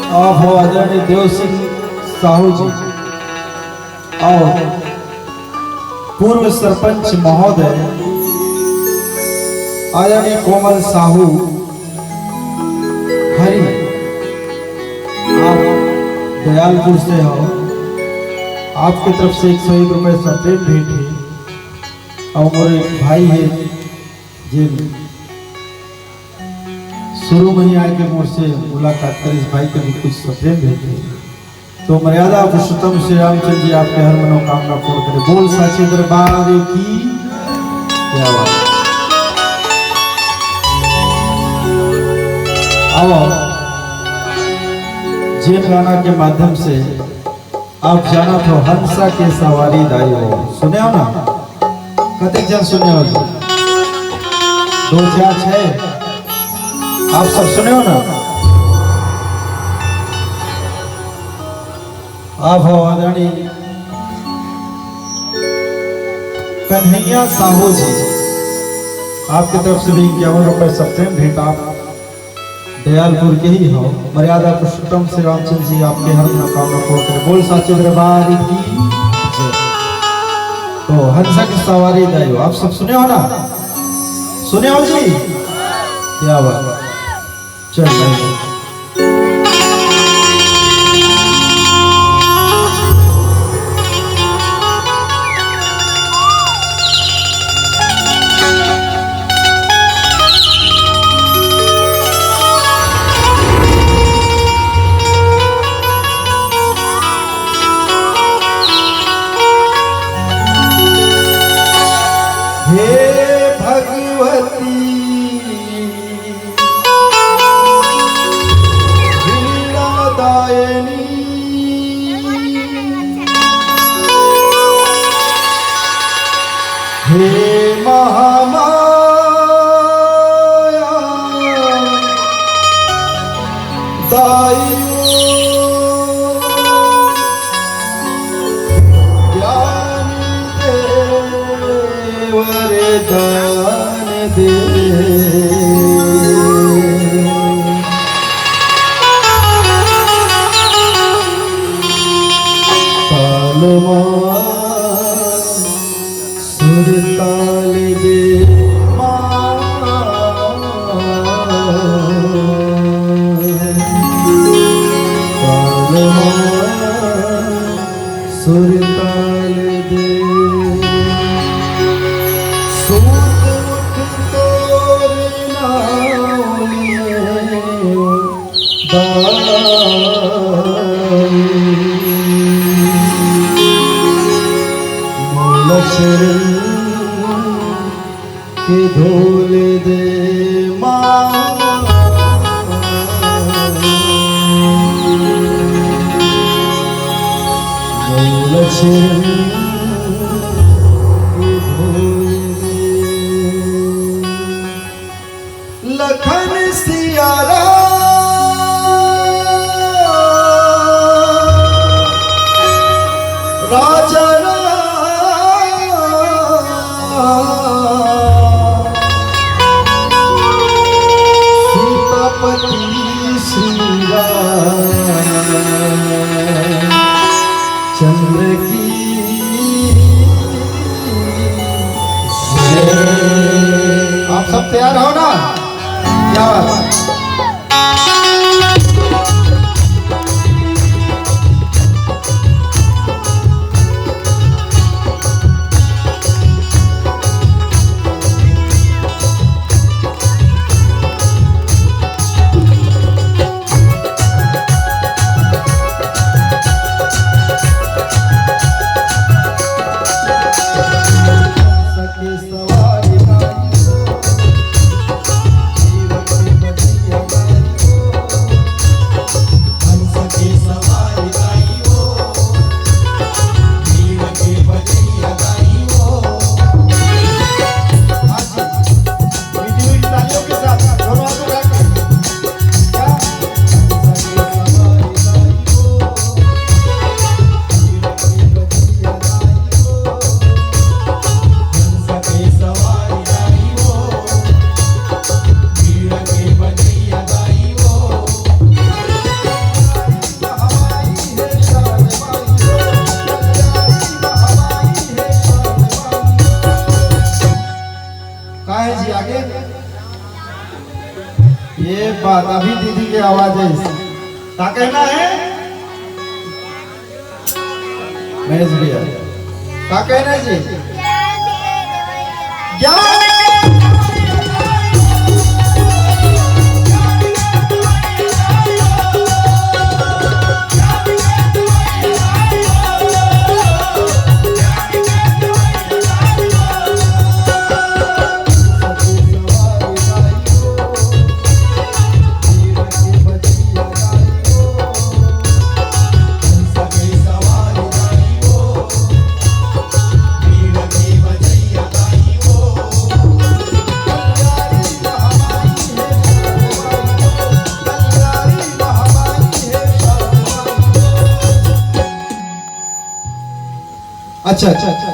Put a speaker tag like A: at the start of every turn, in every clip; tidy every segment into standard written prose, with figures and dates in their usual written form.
A: आप हो आदरणीय देव सिंह साहू जी और पूर्व सरपंच महोदय आदरणीय कोमल साहू हरि, आप दयालपुर से हो, आपकी तरफ से 101 रुपये सप्रेम भेंट है। और मेरे भाई है जिन शुरू में ही आके मुझसे मुलाकात कर, इस भाई के भी कुछ सप्रेम भेंट है। तो मर्यादा पुरुषोत्तम श्री रामचंद्र जी आपके हर मनोकामना पूर्ण करे। बोल साचे दरबार की क्या बात। आओ जेन गाना के माध्यम से आप जाना तो हंसा के सवारी दाई हो, सुने हो ना? कतक जन सुने हो? 2006 आप सब सुने हो ना? आप हो आदरणीय कन्हैया साहू जी, आपकी तरफ से भी 51 रुपये सप्रेम भेंट। आप दयालपुर के ही हो। मर्यादा पुरुषोत्तम श्री रामचंद्र जी आपके हर मनोकामना पूर्ण करें। बोल साचे दरबार की जय। तो हंसा की सवारी दाई हो, आप सब सुने हो ना? सुने हो जी? क्या बात। चल के धोल दे लखन सियारा राजा सीतापति श्री चंद्र की आप सब तैयार हो ना? क्या बात। सवारी कहा है जी आगे? ये बात अभी दीदी की आवाज है इसकी। क्या कहना है महेश भैया? क्या कहना है जी? ज्ञान अच्छा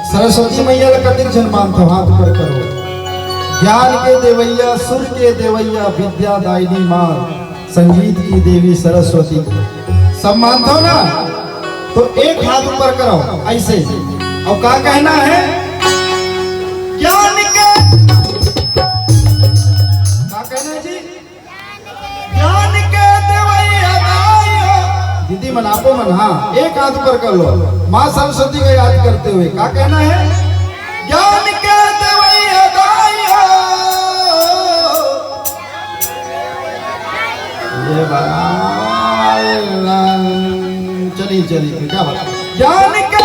A: सरस्वती मैया का कतिक जन्मान था हाथ पर करो। ज्ञान के देवैया सुर के देवैया विद्या दायिनी मां संगीत की देवी सरस्वती सब मानते हो ना? तो एक हाथ ऊपर करो ऐसे। और क्या कहना है? ज्ञान के क्या कहना है जी? ज्ञान के देवैया दीदी मनापो मन। हाँ एक हाथ पर कर लो माँ सरस्वती को याद करते हुए। क्या कहना है? ज्ञान के देवैया दाइयो। ये चलिए चलिए क्या बात? ज्ञान के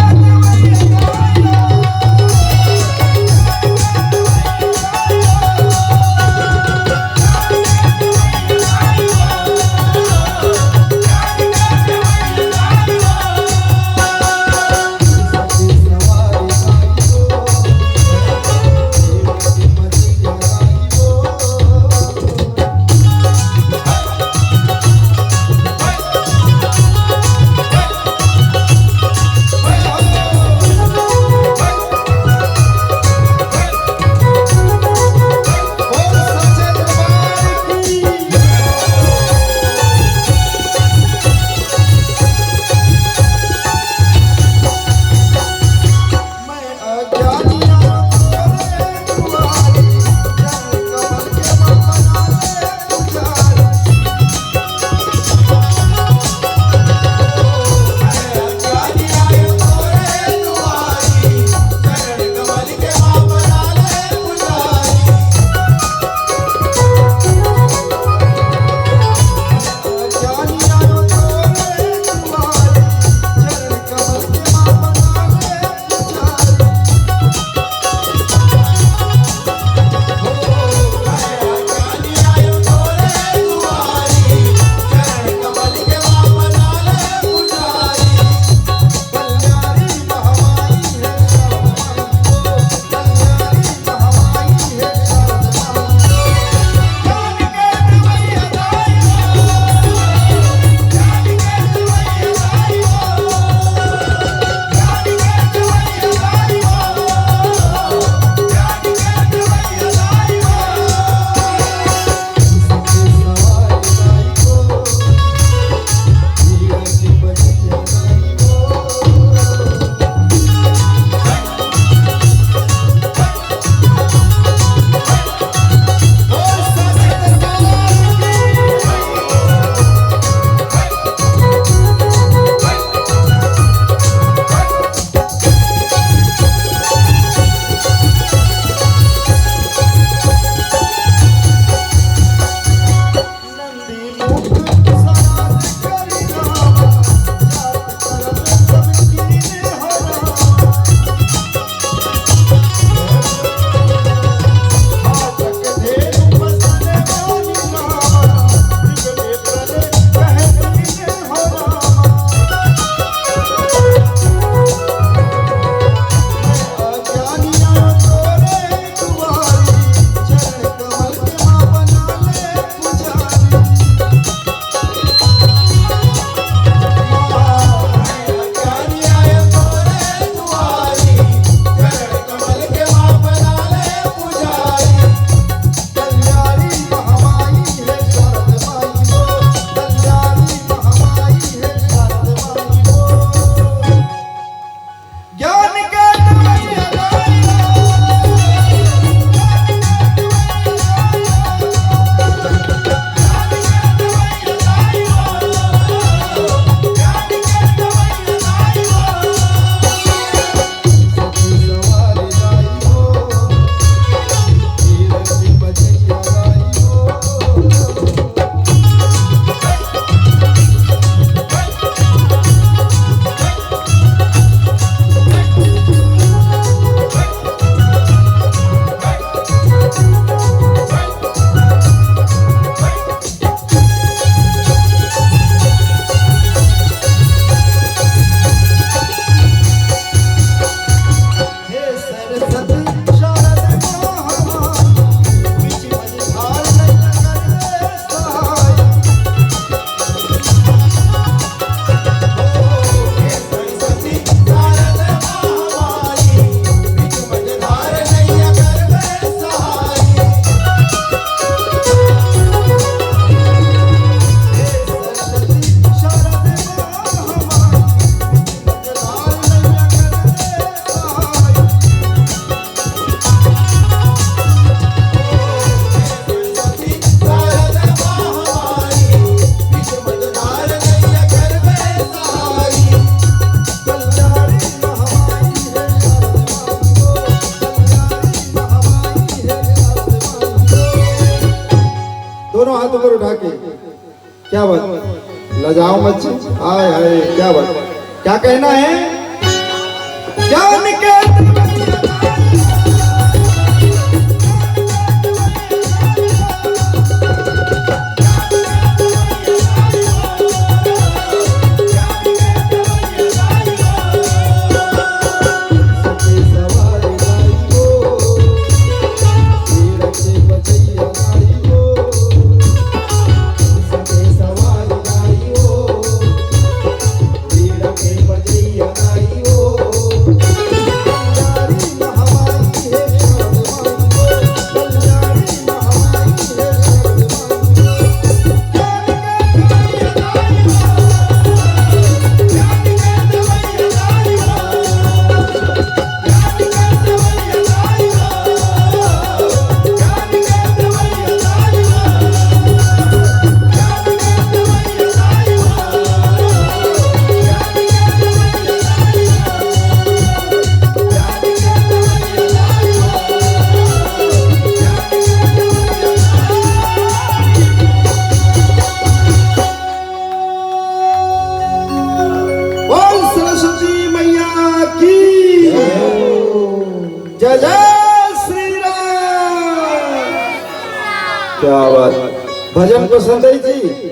B: हाथ ऊपर उठा के। क्या बात, लजाओ मत जी। हाय हाय, क्या बात, क्या कहना है? ज्ञान के जय जय श्री राम। क्या बात, भजन पसंद है जी?